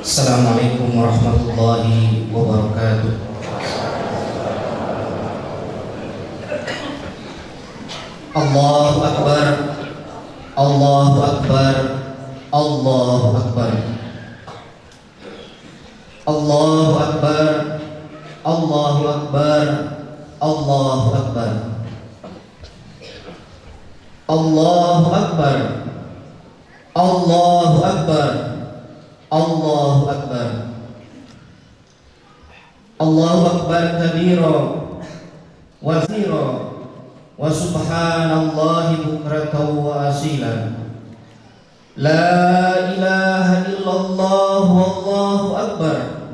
Assalamualaikum warahmatullahi wabarakatuh. Allahu Akbar, Allahu Akbar, Allahu Akbar, Allahu Akbar, Allahu Akbar, Allahu Akbar, Allahu Akbar, Allahu Akbar, Allahu Akbar, Allahu Akbar kabira wa zira wa subhanallahi bukratan wa asila. La ilaha illallah wallahu akbar,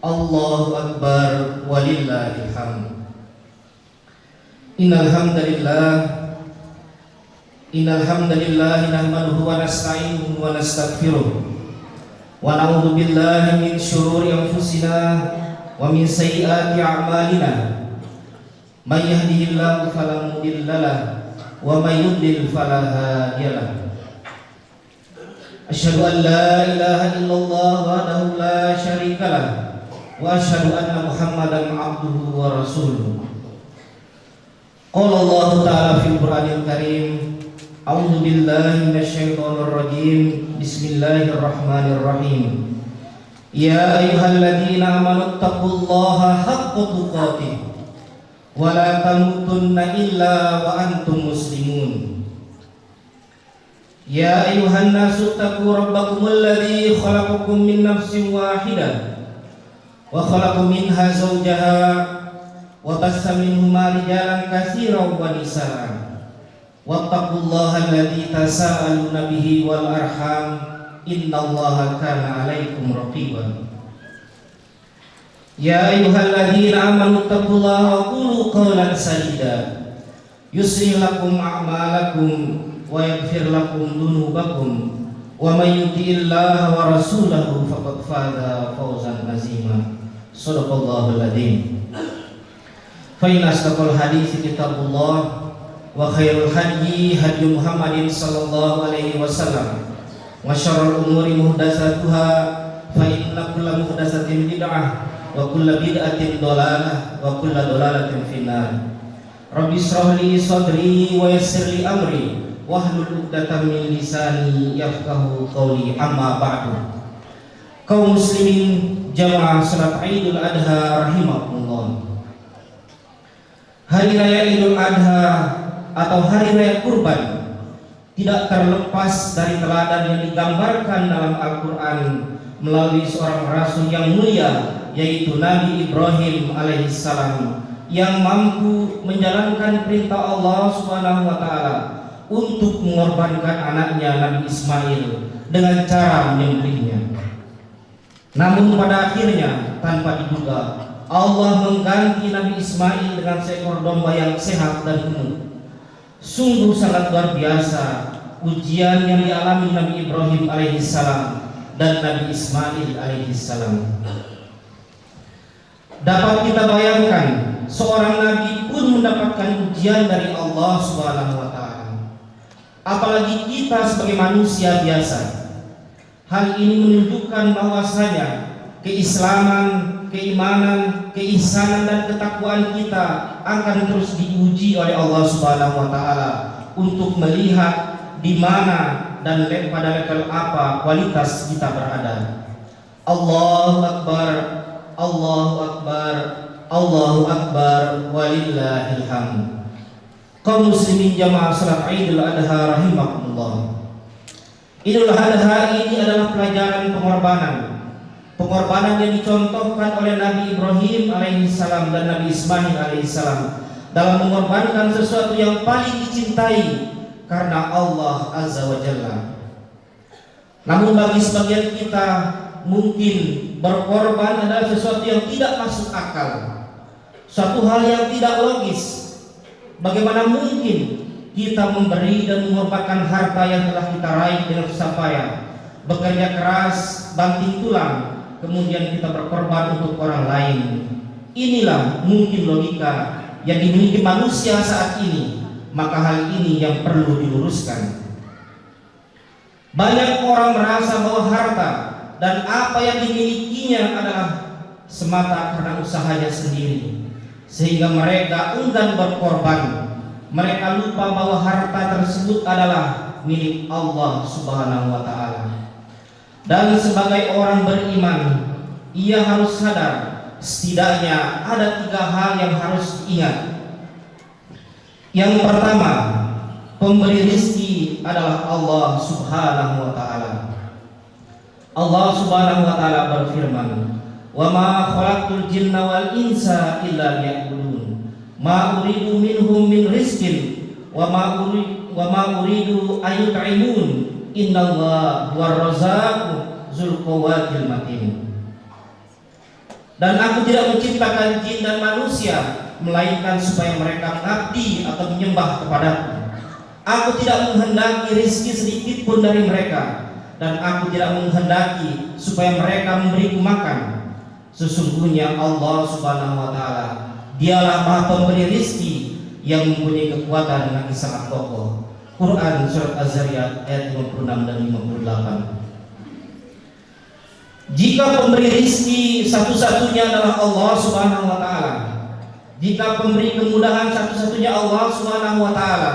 Allahu akbar walillahil hamd. Innal hamdalillah nahmaduhu wa nasta'inuhu wa nastaghfiruh wa na'udzu billahi min syururi anfusina wa min sayyiati a'malina. May yahdihillahu fala mudilla lahu wa may yudlil fala hadiya lahu. Asyhadu an la ilaha illallah wahdahu la syarika lahu wa asyhadu anna Muhammadan abduhu wa rasuluh. Qala Allah ta'ala fil Qur'anil Karim, a'udzu billahi minasyaitonir rajim. Bismillahirrahmanirrahim. Ya ayyuhalladzina amanu taqullaha haqqa tuqatih wa la tamutunna illa wa antum muslimun. Ya ayyuhan nasu taqu rabbakumul ladzi khalaqakum min nafsin wahidah wa khalaqa minha zawjaha wa bassa minhuma rijalan katsiran wa nisaa. Wattaqullaha alladzi tasaaluna bihi wal arham, innallaha kana 'alaikum raqiban. Ya ayyuhalladzina amanu taqullaha wa qulu qawlan sadida yuslih lakum a'malakum wa yaghfir lakum dhunubakum wa may yuti'illaha wa rasulahu faqad faza fawzan 'azima. Shadaqallahul adzim. Fa inna asdaqal hadits kitabullah wa khairul hadyi hadyu Muhammadin sallallahu alaihi wasallam wa syarrul umuri muhdatsatuha fa inna kulla muhdatsatin bid'ah wa kulla bid'atin dhalalah wa kulla dhalalatin finnar. Rabbi shrah li sadri wa yassir li amri wahlul 'uqdatam min lisani yafqahu qawli. Amma ba'du. Kaum muslimin jamaah salat Idul Adha rahimakumullah. Hari raya Idul Adha atau hari raya kurban tidak terlepas dari teladan yang digambarkan dalam Al-Quran melalui seorang rasul yang mulia, yaitu Nabi Ibrahim alaihissalam, yang mampu menjalankan perintah Allah Subhanahu wa ta'ala untuk mengorbankan anaknya Nabi Ismail dengan cara menyembelihnya. Namun pada akhirnya tanpa diduga Allah mengganti Nabi Ismail dengan seekor domba yang sehat dan penuh. Sungguh sangat luar biasa ujian yang dialami Nabi Ibrahim alaihissalam dan Nabi Ismail alaihissalam. Dapat kita bayangkan, seorang nabi pun mendapatkan ujian dari Allah Subhanahu wa ta'ala. Apalagi kita sebagai manusia biasa. Hal ini menunjukkan bahwasanya keislaman, keimanan, keisanan dan ketakwaan kita akan terus diuji oleh Allah Subhanahu wa ta'ala untuk melihat di mana dan pada level apa kualitas kita berada. Allahu Akbar, Allahu Akbar, Allahu Akbar walillahil hamd. Kaum muslimin jamaah salat Idul Adha rahimakumullah. Idul Adha ini adalah pelajaran pengorbanan yang dicontohkan oleh Nabi Ibrahim alaihissalam dan Nabi Ismail alaihissalam dalam mengorbankan sesuatu yang paling dicintai karena Allah Azza wa Jalla. Namun bagi sebagian kita mungkin berkorban adalah sesuatu yang tidak masuk akal, suatu hal yang tidak logis. Bagaimana mungkin kita memberi dan mengorbankan harta yang telah kita raih dengan susah payah, bekerja keras, banting tulang, kemudian kita berkorban untuk orang lain? Inilah mungkin logika yang dimiliki manusia saat ini. Maka hal ini yang perlu diluruskan. Banyak orang merasa bahwa harta dan apa yang dimilikinya adalah semata karena usahanya sendiri, sehingga mereka enggan berkorban. Mereka lupa bahwa harta tersebut adalah milik Allah Subhanahu wa Ta'ala. Dan sebagai orang beriman, ia harus sadar setidaknya ada 3 hal yang harus diingat. Yang pertama, pemberi rizki adalah Allah Subhanahu wa Ta'ala. Allah Subhanahu wa Ta'ala berfirman, "Wa ma khalaqtul jinna wal insa illa liya'budun. Ma uridu minhum min rizqin wa ma uridu ayyut'imun. Innallaha huwar-razzaqu dzul quwwatil matin." Dan aku tidak menciptakan jin dan manusia melainkan supaya mereka mengabdi atau menyembah kepadaku. Aku tidak menghendaki rizki sedikit pun dari mereka, dan aku tidak menghendaki supaya mereka memberiku makan. Sesungguhnya Allah Subhanahu wa Ta'ala, Dialah Maha Pemberi rizki yang mempunyai kekuatan yang sangat kokoh. Quran surat Az-Zariyat ayat 56 dan 58. Jika pemberi rizki satu-satunya adalah Allah Subhanahu wa Ta'ala, jika pemberi kemudahan satu-satunya Allah Subhanahu wa Ta'ala,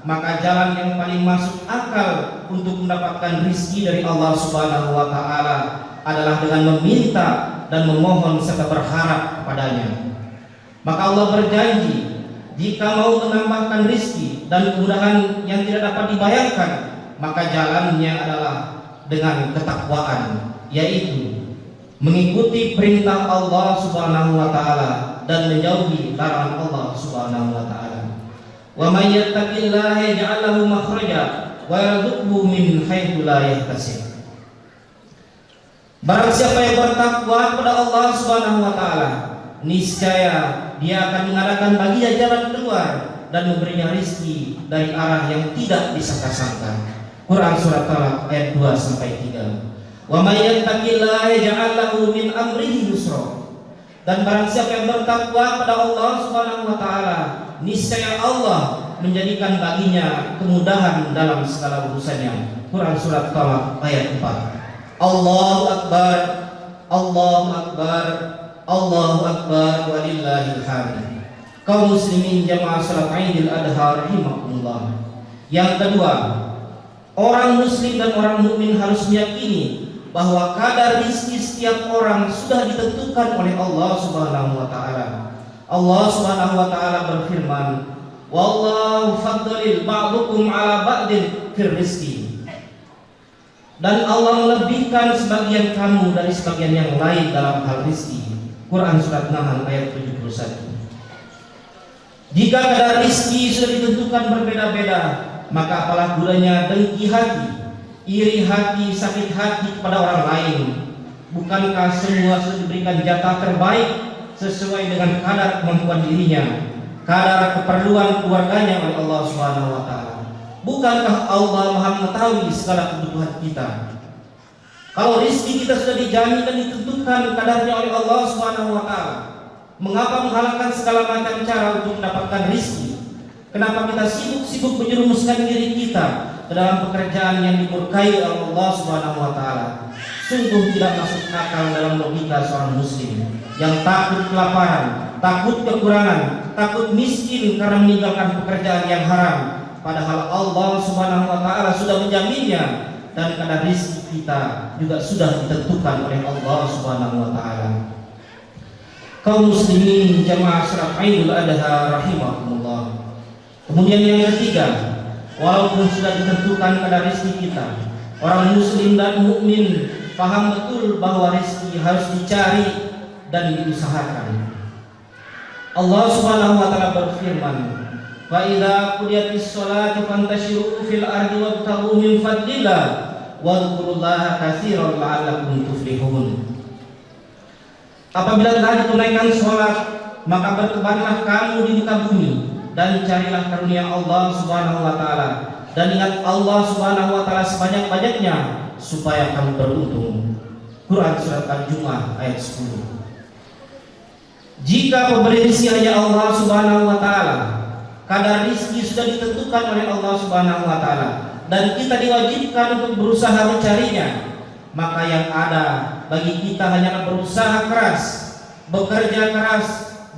maka jalan yang paling masuk akal untuk mendapatkan rizki dari Allah Subhanahu wa Ta'ala adalah dengan meminta dan memohon serta berharap kepadanya. Maka Allah berjanji, jika mau menambahkan rizki dan kemudahan yang tidak dapat dibayangkan, maka jalannya adalah dengan ketakwaan, yaitu mengikuti perintah Allah Subhanahu wa Ta'ala dan menjauhi larangan Allah Subhanahu wa Ta'ala. Wa may yattaqillaha yaj'al lahu makhraja wa yarzuqhu min haitsu la yahtasib. Barang siapa yang bertakwa kepada Allah Subhanahu wa Ta'ala, niscaya Dia akan mengadakan baginya jalan keluar dan memberinya rizki dari arah yang tidak disangka-sangka. Quran surat Talaq ayat 2 sampai 3. Wa may yattaqillaha yaj'al lahu min amrihi yusra. Dan barang siapa yang bertakwa kepada Allah Subhanahu wa Ta'ala, niscaya Allah menjadikan baginya kemudahan dalam segala urusannya. Quran surat Talaq ayat 4. Allahu Akbar, Allahu Akbar, Allahu Akbar, walillahil hamd. Kaum muslimin jamaah salat Idul Adha rahimakumullah. Yang kedua, orang muslim dan orang mukmin harus meyakini bahwa kadar rizki setiap orang sudah ditentukan oleh Allah Subhanahu wa Ta'ala. Allah Subhanahu wa Ta'ala berfirman, "Wallahu faddalil ba'dukum 'ala ba'din fir rizki." Dan Allah melebihkan sebagian kamu dari sebagian yang lain dalam hal rizki. Quran surat Nahl ayat 71. Jika kadar rizki sudah ditentukan berbeda-beda, maka apalah gunanya dengki hati, iri hati, sakit hati kepada orang lain? Bukankah semua sudah diberikan jatah terbaik sesuai dengan kadar kemampuan dirinya, kadar keperluan keluarganya oleh Allah Subhanahu wa Ta'ala? Bukankah Allah Maha mengetahui segala kebutuhan kita? Kalau rizki kita sudah dijamin dan ditentukan kadarnya oleh Allah Subhanahu wa Ta'ala, mengapa menghalalkan segala macam cara untuk mendapatkan rizki? Kenapa kita sibuk-sibuk menjerumuskan diri kita ke dalam pekerjaan yang dimurkai oleh Allah Subhanahu wa Ta'ala? Sungguh tidak masuk akal dalam logika seorang muslim yang takut kelaparan, takut kekurangan, takut miskin karena meninggalkan pekerjaan yang haram, padahal Allah Subhanahu wa Ta'ala sudah menjaminnya, dan kadar rizki kita juga sudah ditentukan oleh Allah Subhanahu wa Ta'ala. Kaum muslimin jamaah salat Idul Adha rahimakumullah. Kemudian yang ketiga, walaupun sudah ditentukan kadar rizki kita, orang muslim dan mukmin paham betul bahwa rizki harus dicari dan diusahakan. Allah Subhanahu wa Ta'ala berfirman, "Fa idza qudiyatis sholatu fantashiru fil ardi wabtaghu min fadlillah wadhkurullaha katsiran la'allakum tuflihun." Apabila telah ditunaikan sholat, maka bertebaranlah kamu di muka bumi dan carilah karunia Allah Subhanahu wa Ta'ala, dan ingat Allah Subhanahu wa Ta'ala sebanyak-banyaknya supaya kamu beruntung. Quran surat Al-Jumu'ah ayat 10. Jika pemberi rizki hanya Allah Subhanahu wa Ta'ala, kadar rizki sudah ditentukan oleh Allah Subhanahu wa Ta'ala, dan kita diwajibkan untuk berusaha mencarinya, maka yang ada bagi kita hanyalah berusaha keras, bekerja keras,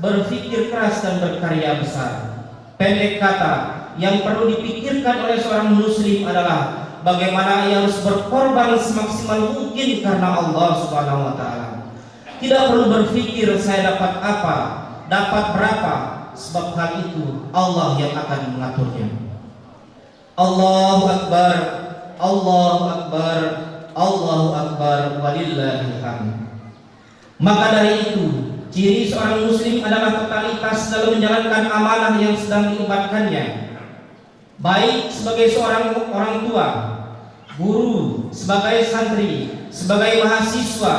berpikir keras dan berkarya besar. Pendek kata, yang perlu dipikirkan oleh seorang muslim adalah bagaimana ia harus berkorban semaksimal mungkin karena Allah Subhanahu wa taala. Tidak perlu berpikir saya dapat apa, dapat berapa, sebab hal itu Allah yang akan mengaturnya. Allahu Akbar, Allahu Akbar, Allahu Akbar, walillahil hamd. Maka dari itu, ciri seorang muslim adalah totalitas dalam menjalankan amanah yang sedang diembankannya, baik sebagai seorang orang tua, guru, sebagai santri, sebagai mahasiswa,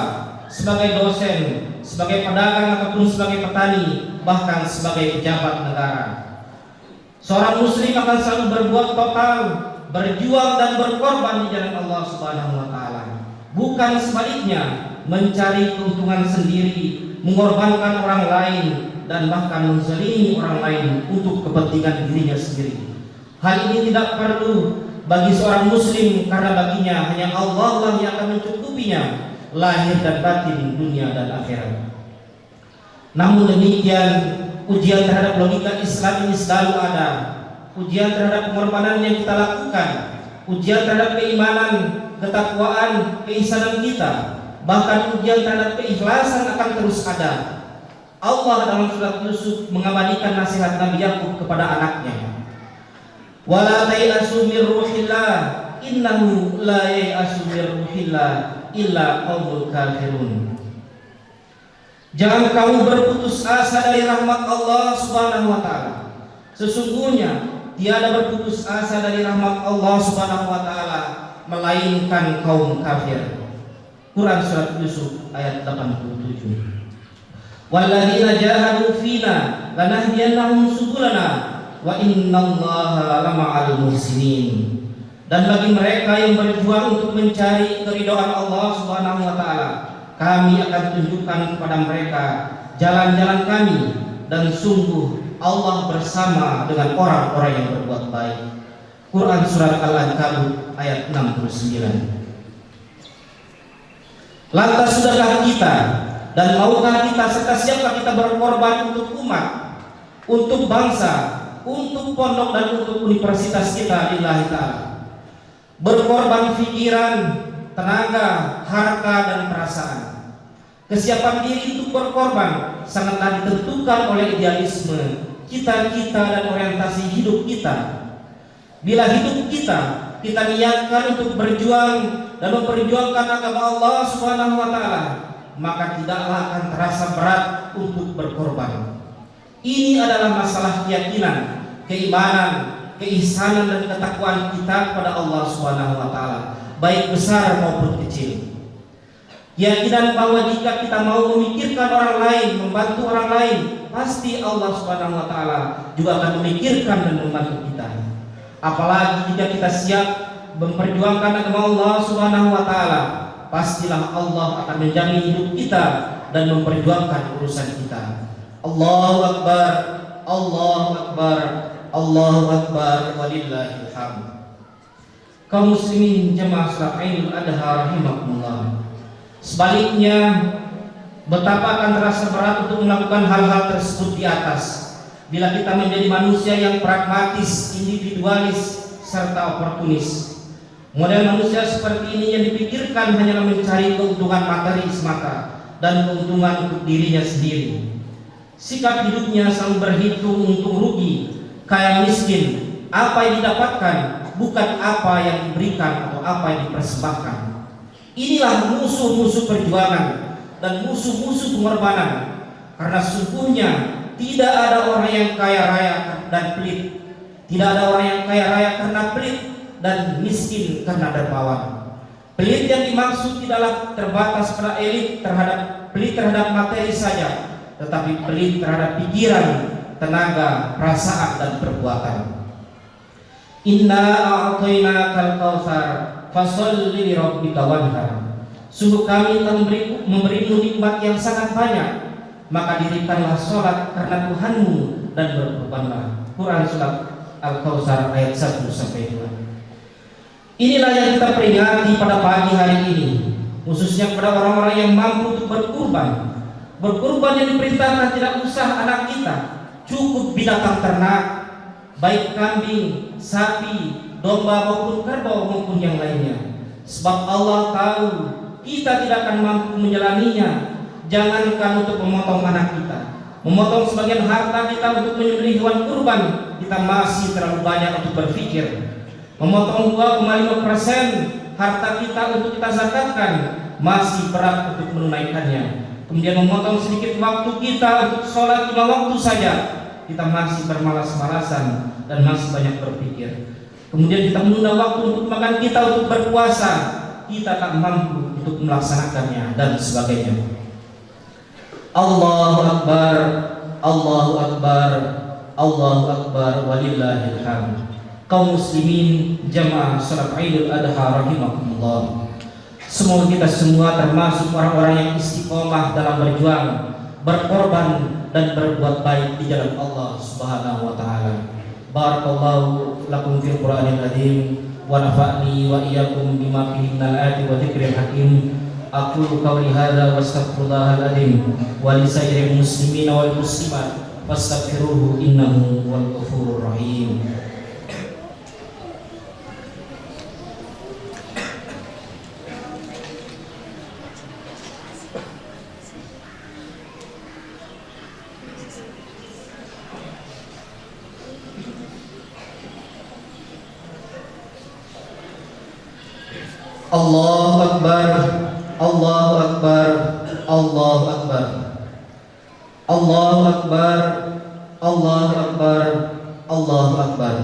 sebagai dosen, sebagai pedagang ataupun sebagai petani, bahkan sebagai pejabat negara. Seorang muslim akan selalu berbuat total, berjuang dan berkorban di jalan Allah Subhanahu wa taala. Bukan sebaliknya, mencari keuntungan sendiri, mengorbankan orang lain dan bahkan menzalimi orang lain untuk kepentingan dirinya sendiri. Hal ini tidak perlu bagi seorang muslim karena baginya hanya Allah lah yang akan mencukupinya lahir dan batin, dunia dan akhirat. Namun demikian, ujian terhadap logika Islam ini selalu ada. Ujian terhadap pengorbanan yang kita lakukan, ujian terhadap keimanan, ketakwaan, keisanan kita, bahkan ujian terhadap keikhlasan akan terus ada. Allah dalam surat Yusuf mengabadikan nasihat Nabi Yakub kepada anaknya, wala tayasu mir ruhillah innahu la yayasu mir ruhillah illa qaumul kafirun. Jangan kamu berputus asa dari rahmat Allah Subhanahu wa taala. Sesungguhnya tiada berputus asa dari rahmat Allah Subhanahu wa taala melainkan kaum kafir. Quran surat Yusuf ayat 87. Walladzina jahadu fina lanahdiyannahum subulana wa innallaha lama'al muhsinin. Dan bagi mereka yang berjuang untuk mencari keridhaan Allah Subhanahu wa taala, kami akan tunjukkan kepada mereka jalan-jalan kami, dan sungguh Allah bersama dengan orang-orang yang berbuat baik. Quran surat Al-Ankabut ayat 69. Lantas sudahkah kita dan maukah kita serta siapkah kita berkorban untuk umat, untuk bangsa, untuk pondok dan untuk universitas kita lillahi ta'ala? Berkorban pikiran, tenaga, harta dan perasaan. Kesiapan diri untuk berkorban sangatlah ditentukan oleh idealisme, cita-cita dan orientasi hidup kita. Bila hidup kita niatkan untuk berjuang dan memperjuangkan agama Allah Subhanahu wa taala, maka tidaklah akan terasa berat untuk berkorban. Ini adalah masalah keyakinan, keimanan, keihsanan dan ketakwaan kita kepada Allah Subhanahu wa taala, baik besar maupun kecil. Keyakinan bahwa jika kita mau memikirkan orang lain, membantu orang lain, pasti Allah Subhanahu wa taala juga akan memikirkan dan membantu kita. Apalagi jika kita siap memperjuangkan agama Allah Subhanahu wa taala, pastilah Allah akan menjamin hidup kita dan memperjuangkan urusan kita. Allahu Akbar, Allahu Akbar, Allahu Akbar, walillahil hamd. Kaum muslimin jemaah salat Idul Adha rahimakumullah. Sebaliknya, betapa akan terasa berat untuk melakukan hal-hal tersebut di atas bila kita menjadi manusia yang pragmatis, individualis, serta oportunis. Model manusia seperti ini yang dipikirkan hanyalah mencari keuntungan materi semata dan keuntungan untuk dirinya sendiri. Sikap hidupnya selalu berhitung untung rugi, kaya miskin, apa yang didapatkan bukan apa yang diberikan atau apa yang dipersembahkan. Inilah musuh-musuh perjuangan dan musuh-musuh pengorbanan. Karena sungguhnya tidak ada orang yang kaya raya dan pelit. Tidak ada orang yang kaya raya karena pelit dan miskin karena dermawan. Pelit yang dimaksud tidaklah terbatas pada elit pelit terhadap materi saja, tetapi pelit terhadap pikiran, tenaga, perasaan dan perbuatan. Inna a'tainakal kautsar fasholli li rabbika wanhar. Sungguh kami telah memberimu nikmat yang sangat banyak, maka dirikanlah sholat karena Tuhanmu dan berkorbanlah. Quran surat Al-Kautsar ayat 1-2. Inilah yang kita peringati pada pagi hari ini. khususnya kepada orang-orang yang mampu untuk berkurban. Berkurban yang diperintahkan tidak usah anak kita, cukup binatang ternak, baik kambing, sapi, domba maupun kerbau maupun yang lainnya. Sebab Allah tahu kita tidak akan mampu menjalaninya. Jangankan untuk memotong anak kita, memotong sebagian harta kita untuk menyembelih hewan kurban, kita masih terlalu banyak untuk berpikir. Memotong 2,5% harta kita untuk kita zakatkan, masih berat untuk menunaikannya. Kemudian memotong sedikit waktu kita untuk sholat 5 waktu saja, kita masih bermalas-malasan dan masih banyak berpikir. Kemudian kita menunda waktu untuk makan kita, untuk berpuasa, kita tak mampu untuk melaksanakannya dan sebagainya. Allahu Akbar, Allahu Akbar, Allahu Akbar, walillahil hamd. Kaum muslimin jamaah salat Idul Adha rahimakumullah, semoga kita semua termasuk orang-orang yang istiqomah dalam berjuang, berkorban dan berbuat baik di jalan Allah Subhanahu wa taala. Barakallahu lakum fil Qur'anil azim wa nafa'ni wa iyyakum bima fihi minal ayati wa dzikril hakim. Aqulu qawli hadza wa astaghfirullahal azim wa li sairil muslimina wal muslimat fastaghfiruhu innahu huwal ghafurur rahim. Allahu Akbar, Allahu Akbar, Allahu Akbar, Allahu Akbar, Allahu Akbar, Allahu Akbar,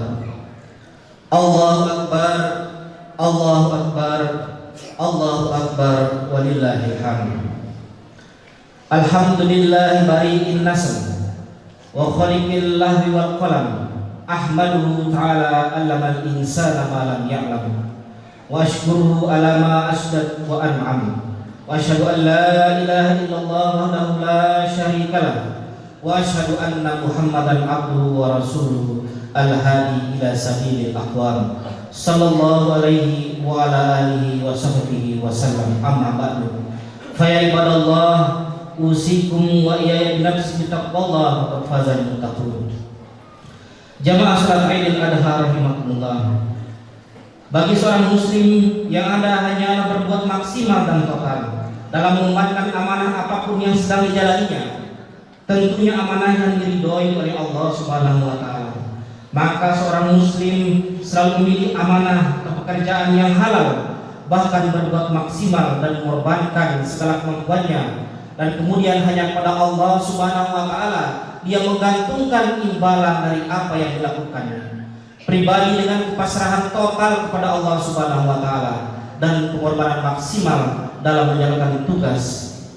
Allahu Akbar, Allahu Akbar, Allahu Akbar, walillahil hamd. Alhamdulillahi bari'in nasr wa khaliqil lahwi wal qalam, ahmaduhu ta'ala allamal insana ma lam ya'lam, wa ashkuruhu ala ma asdad wa an'am, wa ashhadu an la ilaha illallah wahdahu la syarika lah, wa ashhadu anna Muhammadan abduhu wa rasuluhu al-hadi ila sabilil aqwam, sallallahu alaihi wa ala alihi wa sahbihi wa sallam. Amma ba'du, fa ya ibadallah, usikum wa iyaya binafsi bitaqwallah wa fazal muttaqun. Jamaah salat Idul Adha rahimakumullah, bagi seorang muslim yang Anda hanya berbuat maksimal dan total dalam mengemban amanah apapun yang sedang dijalaninya, tentunya amanah yang diridhoi oleh Allah Subhanahu wa taala, maka seorang muslim selalu memilih amanah pekerjaan yang halal, bahkan berbuat maksimal dan mengorbankan segala kemampuannya, dan kemudian hanya pada Allah Subhanahu wa taala dia menggantungkan imbalan dari apa yang dilakukannya. Pribadi dengan kepasrahan total kepada Allah Subhanahu wa taala dan pengorbanan maksimal dalam menjalankan tugas,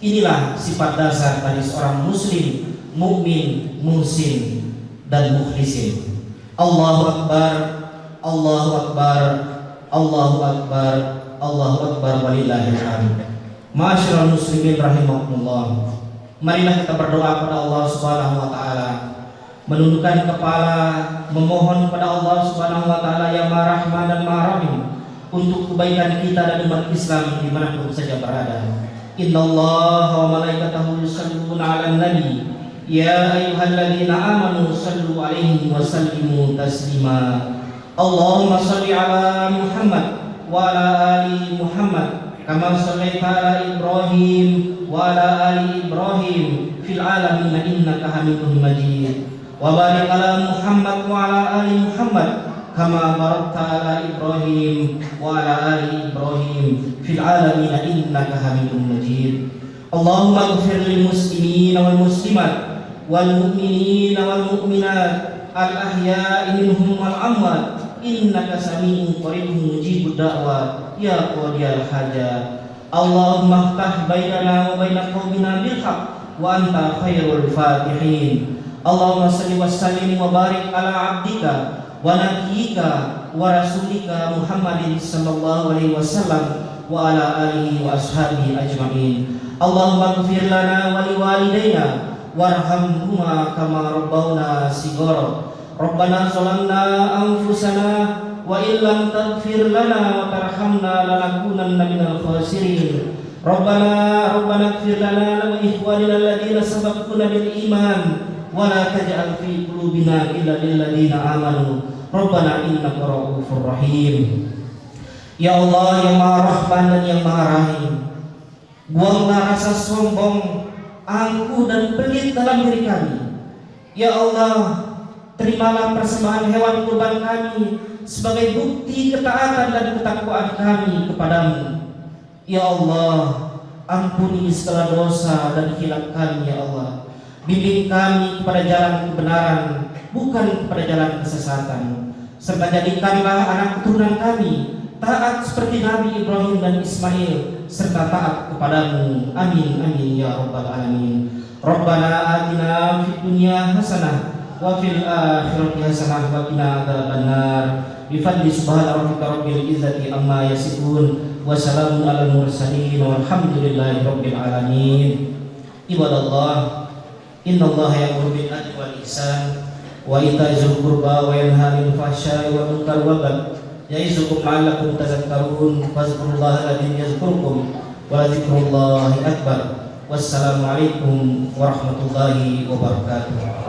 inilah sifat dasar dari seorang muslim, mukmin, muhsin dan mukhlisin. Allahu Akbar, Allahu Akbar, Allahu Akbar, Allahu Akbar, walillahil hamd. Ma'asyiral muslimin rahimakumullah, marilah kita berdoa kepada Allah Subhanahu wa taala, menundukkan kepala, memohon kepada Allah Subhanahu wa taala yang Maha Rahman dan Maha Rahim untuk kebaikan kita dan umat Islam dimanapun saja berada. Innallaha wa malaikatahu yusholluna 'alan nabi, ya ayyuhalladzina amanu shallu 'alaihi wa sallimu taslima. Allahumma shalli 'ala Muhammad wa 'ala ali Muhammad kama shallaita 'ala Ibrahim wa 'ala ali Ibrahim fil 'alamin innaka Hamidum Majid. Wa barik ala Muhammad wa ala ali Muhammad kama barakta ala Ibrahim wa ala ali Ibrahim fil alamin innaka Hamidum Majid. Allahumma ighfir lil muslimin wal muslimat wal mu'minin wal mu'minat al ahya'i minhum wal amwat innaka sami'un qaribun mujibud da'wat ya qadiyal hajat. Allahumma iftah bainana wa baina qaumina bil haqq wa anta khairul fatihin. Allahumma salli wa sallim wa barik ala abdika wa nabiyyika wa rasulika Muhammadin sallallahu alaihi wasallam wa ala alihi wa ashabihi ajma'in. Allahumma ighfir lana wa liwalidayna warhamhuma kama rabbawna shighara. Rabbana zalamna anfusana wa illam taghfir lana wa tarhamna lanakunanna minal khasirin. Rabbana ighfir lana wa ikhwanina alladziina sabaquna bil iman wa la taj'al fi qulubina ghillan lil ladziina amanu Rabbana innaka ra'ufur rahim. Ya Allah yang Maha Rahman dan yang Maha Rahim, buanglah rasa sombong, angkuh dan pelit dalam diri kami. Ya Allah, terimalah persembahan hewan kurban kami sebagai bukti ketaatan dan ketakwaan kami kepadamu. Ya Allah, ampuni segala dosa dan khilaf kami. Ya Allah, bimbing kami kepada jalan kebenaran, bukan kepada jalan kesesatan, serta jadikanlah anak keturunan kami taat seperti Nabi Ibrahim dan Ismail, serta taat kepadamu. Amin amin ya rabbal alamin. Rabbana atina fid dunya hasanah wa fil akhirati hasanah wa qina adzabannar. Bi fadli subhana rabbika rabbil izzati amma yasifun wa salamun alal mursalin walhamdulillahi rabbil alamin. Ibadallah, innallaha ya'muru bil adli wal ihsan wa ita'i dzil qurba wa yanha 'anil fahsya'i wal munkari wal baghi ya'izukum la'allakum tadhakkarun. Fadhkurullaha alladzi yadhkurukum wa dzikrullahi akbar. Wassalamualaikum warahmatullahi wabarakatuh.